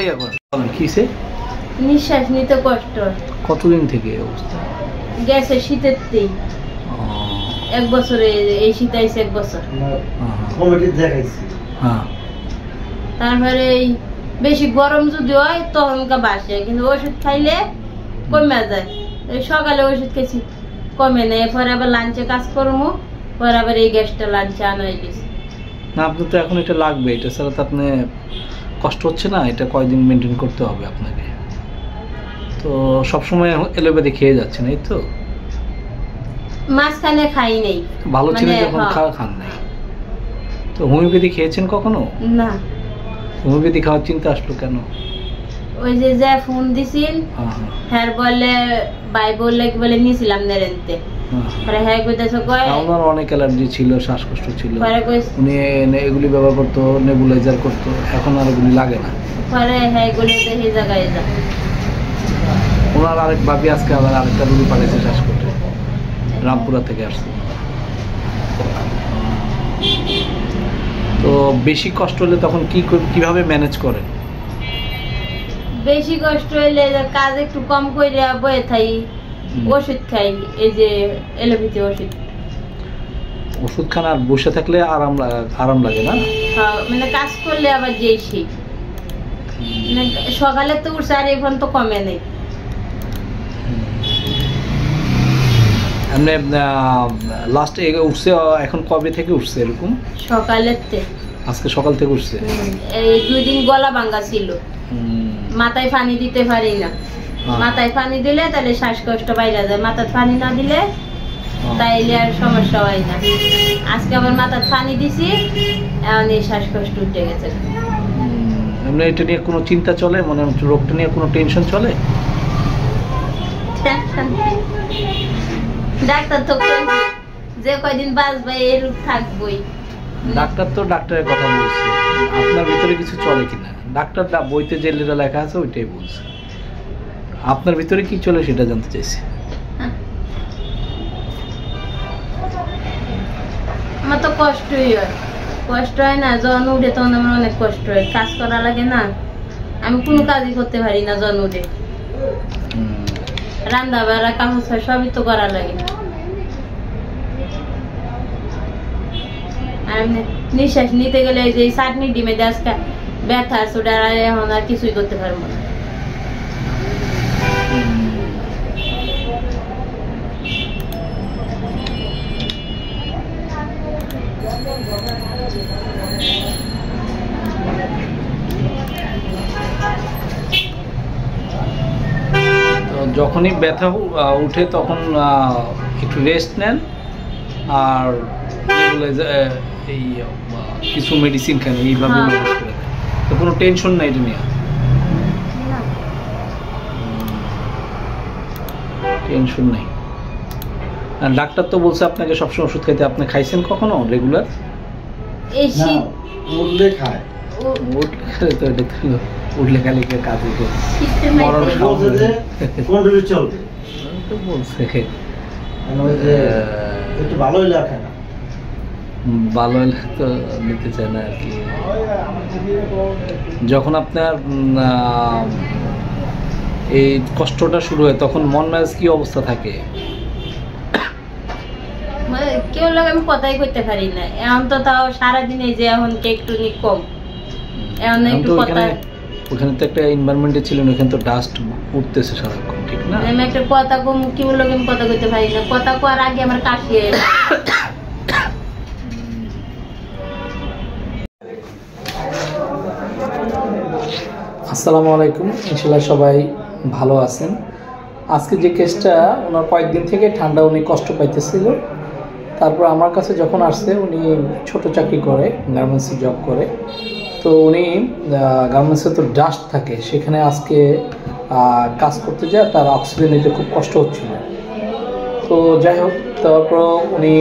ইয়া করেন কিসে নিঃশ্বাস নিতে কষ্ট। কতদিন থেকে এই অবস্থা? গেছে শীতের তেই 1 বছরে, এই শীত আইছে 1 বছর। হ্যাঁ, তারপরে বেশি গরম যদি হয় তখন বাসে, কিন্তু ওষুধ খাইলে কমে যায়। সকালে ওষুধ খেয়েছি কমে নেই, পরে আবার লাঞ্চে কাজ করবো, পরে আবার এই গ্যাসটা লাঞ্চে আনা হয়ে গেছে। না আপনি তো এখন এটা লাগবে, এটা ছাড়া তো আপনি কষ্ট হচ্ছে না, এটা কয়দিন মেনটেন করতে হবে আপনাকে। তো সবসময় এলোপ্যাথি খেয়ে যাচ্ছেন এই তো? মাঝখানে খাই নেই, ভালো ছিল যখন খান নাই। তো হোমিওপ্যাথি খেয়েছেন কখনো? না। হোমিওপ্যাথি খাওয়ার চিন্তা আসলো কেন? ওই যে ফোন দিছিল, হ্যাঁ বলে ভাই বললে কি বলে নিয়েছিলাম নেরেনতে, পরে হ্যাঁ কইতেছে কয় আমার অনেক অ্যালার্জি ছিল, শ্বাসকষ্ট ছিল, উনি এগুলি ব্যবহার করতো, নেবুলাইজার করতো, এখন আর এগুলি লাগে না। পরে হ্যাঁ এগুলি দেখে জায়গায় যা ওনার আরেক ভাবি আজকে আবার আরেকটা রুগী পাঠাইছে শ্বাসকষ্টে, রামপুরা থেকে আসছে। তো বেশি কষ্ট হলে তখন কিভাবে ম্যানেজ করেন? বেশি কষ্ট হইলে কাজ একটু কম করে বয়ে থাই, ওষুধ খাই, এই যে এলোপ্যাথি ওষুধ খান। আর বসে থাকলে আরাম লাগে না? মানে কাজ করলে আবার যেই সেই মানে সকালে তো উঠছে আর এখন তো কমে নেই। এমনি লাস্ট উঠছে এখন কবে থেকে উঠছে এরকম? সকালের আজকে সকাল থেকে উঠছে। এই 2 দিন গলা ভাঙা ছিল, মাথায় পানি দিতে পারি না। মাথায় পানি দিলে তাহলে শ্বাসকষ্ট বাইরে যায়, মাথায় পানি না দিলে তাইলে আর সমস্যা হয় না। আজকে আবার মাথায় পানি দিছি, এখন এই শ্বাসকষ্ট উঠে গেছে। এমনি এটা নিয়ে কোনো চিন্তা চলে, মানে রোগটা নিয়ে কোনো টেনশন চলে? ডাক্তার তো যে কয়দিন বাঁচবে এই রোগ থাকবই। ডাক্তার তো ডাক্তারের কথা বলছে, আপনার ভিতরে কিছু চলে কিনা? ডাক্তার বইতে যে লেখা আছে ওইটাই বলছে, আপনার ভিতরে কি চলে সেটা জানতে চাইছি। আমার তো কষ্টই হয় না, যখন উঠে তখন আমার অনেক কষ্ট হয়, কাজ করা লাগে না, আমি কোনো কাজই করতে পারি না যখন উঠে। রান্না বাড়া কাপড় সবই তো করা লাগে, আর নিঃশ্বাস নিতে গেলে যে চাটনি ডিমে আজকে ব্যথা আছে, ওটা এখন আর কিছুই করতে পারবো না। যখনই ব্যথা উঠে তখন একটু রেস্ট নেন, আর এই কিছু মেডিসিন খান, এইভাবে ম্যানেজ করে দেন। তো কোনো টেনশন নাই এটা নিয়ে? টেনশন নাই। আর ডাক্তার তো বলছে আপনাকে সবসময় ওষুধ খাইতে, আপনি খাইছেন কখনো রেগুলার? এই শীত উঠলে খায়, উঠলে খালে তো এটা তো উঠলে খালি কাজে মরণ চলবে তো বলছে। একটু ভালো হইলে খায় না, ভালো হলে তো নিতে চায় না আর কি। যখন আপনার এই কষ্টটা শুরু হয় তখন মন মেজাজ কি অবস্থা থাকে? কেউ লোক আমি কথাই করতে পারি না, এখন তো তাও সারাদিনে যে এখন একটু কম, এখন একটু কথা। ওখানে তো একটা এনভায়রনমেন্টে ছিলেন, ওখানে তো ডাস্ট উঠতেছে সারাক্ষণ, ঠিক না? আমি একটা কথা কম, কেউ লোক আমি কথা কইতে পারি না, কথা করার আগে আমার কাশি। আসসালামু আলাইকুম, ইনশাল্লাহ সবাই ভালো আছেন। আজকে যে কেসটা, ওনার কয়েকদিন থেকে ঠান্ডা, উনি কষ্ট পাইতেছিল। তারপর আমার কাছে যখন আসছে, উনি ছোট চাকরি করে, গার্মেন্টসে জব করে। তো উনি গার্মেন্টসে তো ডাস্ট থাকে, সেখানে আজকে কাজ করতে যায়, তার অক্সিজেন নিতে খুব কষ্ট হচ্ছিল। তো যাই হোক, তারপর উনি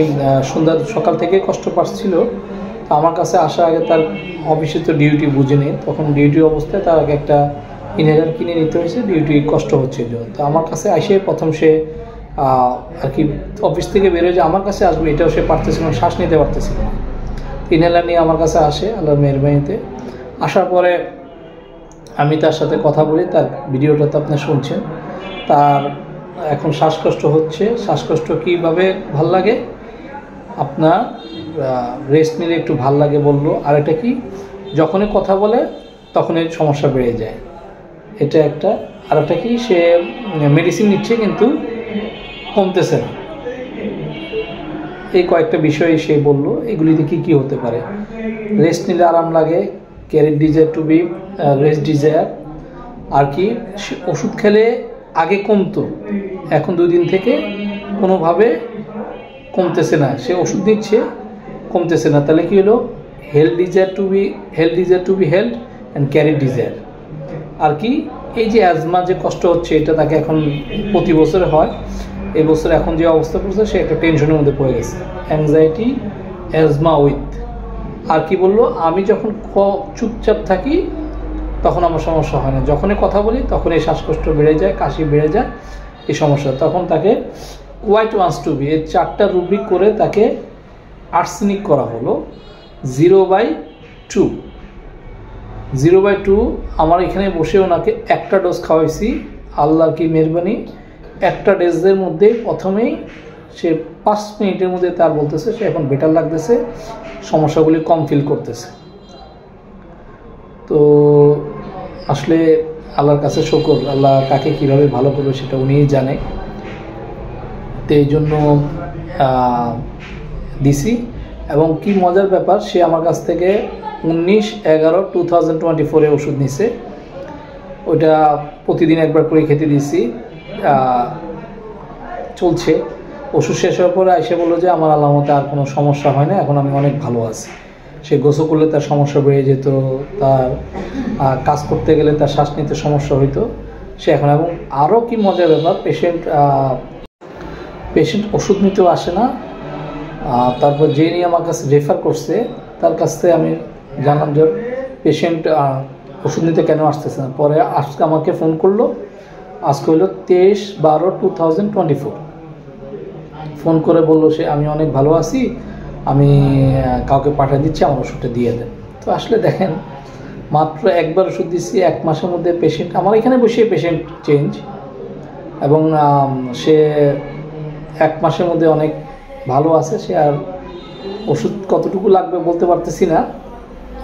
সকাল থেকে কষ্ট পাচ্ছিল। তো আমার কাছে আসার আগে তার অফিসে তো ডিউটি বুঝে নেই, তখন ডিউটি অবস্থায় তার আগে একটা ইনহেলার কিনে নিতে হয়েছে, ডিউটি কষ্ট হচ্ছিল। তো আমার কাছে এসে প্রথম সে আর কি অফিস থেকে বেরোয় যে আমার কাছে আসবে, এটাও সে পারতেছিল না, শ্বাস নিতে পারতেছিল না। ইনহেলার নিয়ে আমার কাছে আসে আল্লাহর মেহরবানিতে। আসার পরে আমি তার সাথে কথা বলি, তার ভিডিওটা তো আপনি শুনছেন। তার এখন শ্বাসকষ্ট হচ্ছে। শ্বাসকষ্ট কীভাবে ভাল লাগে, আপনার রেস্ট নিলে একটু ভাল লাগে বললো। আর এটা কি, যখনই কথা বলে তখনই সমস্যা বেড়ে যায়, এটা একটা। আর একটা কি, সে মেডিসিন নিচ্ছে কিন্তু কমতেছে না। এই কয়েকটা বিষয় সে বলল। এগুলিতে কি কি হতে পারে? রেস্ট নিলে আরাম লাগে, carried desire to be rest desire. আর কি, ওষুধ খেলে আগে কমতো, এখন 2 দিন থেকে কোনোভাবে কমতেছে না, সে ওষুধ নিচ্ছে কমতেছে না। তাহলে কি হলো, health desire to be held and carried desire. আর কি, এই যে অ্যাজমা যে কষ্ট হচ্ছে, এটা তাকে এখন প্রতি বছরে হয়। এই বছর এখন যে অবস্থা পড়ছে, সে একটা টেনশনের মধ্যে পড়ে গেছে, অ্যাংজাইটি অ্যাজমা উইথ। আর কি বললো, আমি যখন চুপচাপ থাকি তখন আমার সমস্যা হয় না, যখনই কথা বলি তখন এই শ্বাসকষ্ট বেড়ে যায়, কাশি বেড়ে যায়, এই সমস্যা। তখন তাকে হোয়াইট ওয়ান্স টু বি, এই 4টা রুব্রিক করে তাকে আর্সেনিক করা হলো 0/2। 0/2 আমার এখানে বসে ওনাকে একটা ডোজ খাওয়াইছি। আল্লাহর কি মেহরবানি, একটা ডোজের মধ্যে প্রথমেই সে 5 মিনিটের মধ্যে তার বলতেছে সে এখন বেটার লাগতেছে, সমস্যাগুলি কম ফিল করতেছে। তো আসলে আল্লাহর কাছে শুকর, আল্লাহ কাকে কীভাবে ভালো করবে সেটা উনিই জানে। তো এই জন্য দিছি। এবং কি মজার ব্যাপার, সে আমার কাছ থেকে 19/11/2024 ওষুধ নিছে। ওইটা প্রতিদিন একবার করে খেতে দিছি, চলছে। ওষুধ শেষ হওয়ার পরে এসে বললো যে আমার আল্লাহর মতে আর কোনো সমস্যা হয় না, এখন আমি অনেক ভালো আছি। সে গোসল করলে তার সমস্যা বেড়ে যেত, তার কাজ করতে গেলে তার শ্বাস নিতে সমস্যা হইতো, সে এখন। এবং আরও কি মজার ব্যাপার, পেশেন্ট ওষুধ নিতেও আসে না। তারপর যে নিয়ে আমার কাছে রেফার করছে, তার কাছ থেকে আমি জানলাম যে পেশেন্ট ওষুধ নিতে কেন আসতেছে না। পরে আজকে আমাকে ফোন করলো, আজকে হলো 23/12/2024। ফোন করে বললো সে আমি অনেক ভালো আছি, আমি কাউকে পাঠিয়ে দিচ্ছি, আমার ওষুধটা দিয়ে দেন। তো আসলে দেখেন, মাত্র একবার ওষুধ দিচ্ছি, 1 মাসের মধ্যে পেশেন্ট আমার এখানে বসে পেশেন্ট চেঞ্জ। এবং সে 1 মাসের মধ্যে অনেক ভালো আছে। সে আর ওষুধ কতটুকু লাগবে বলতে পারতেছি না,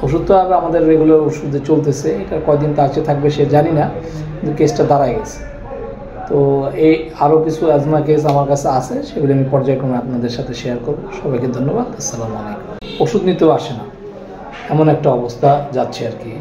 ওষুধ তো আর আমাদের রেগুলার ওষুধে চলতেছে, এটা কয়দিন কাছে থাকবে সে জানি না, কিন্তু কেসটা দাঁড়ায় গেছে। তো এই আরও কিছু অ্যাজমা কেস আমার কাছে আছে, সেগুলো আমি পর্যায়ক্রমে আপনাদের সাথে শেয়ার করব। সবাইকে ধন্যবাদ। আসসালামু আলাইকুম। ওষুধ নিতেও আসে না, এমন একটা অবস্থা যাচ্ছে আর কি।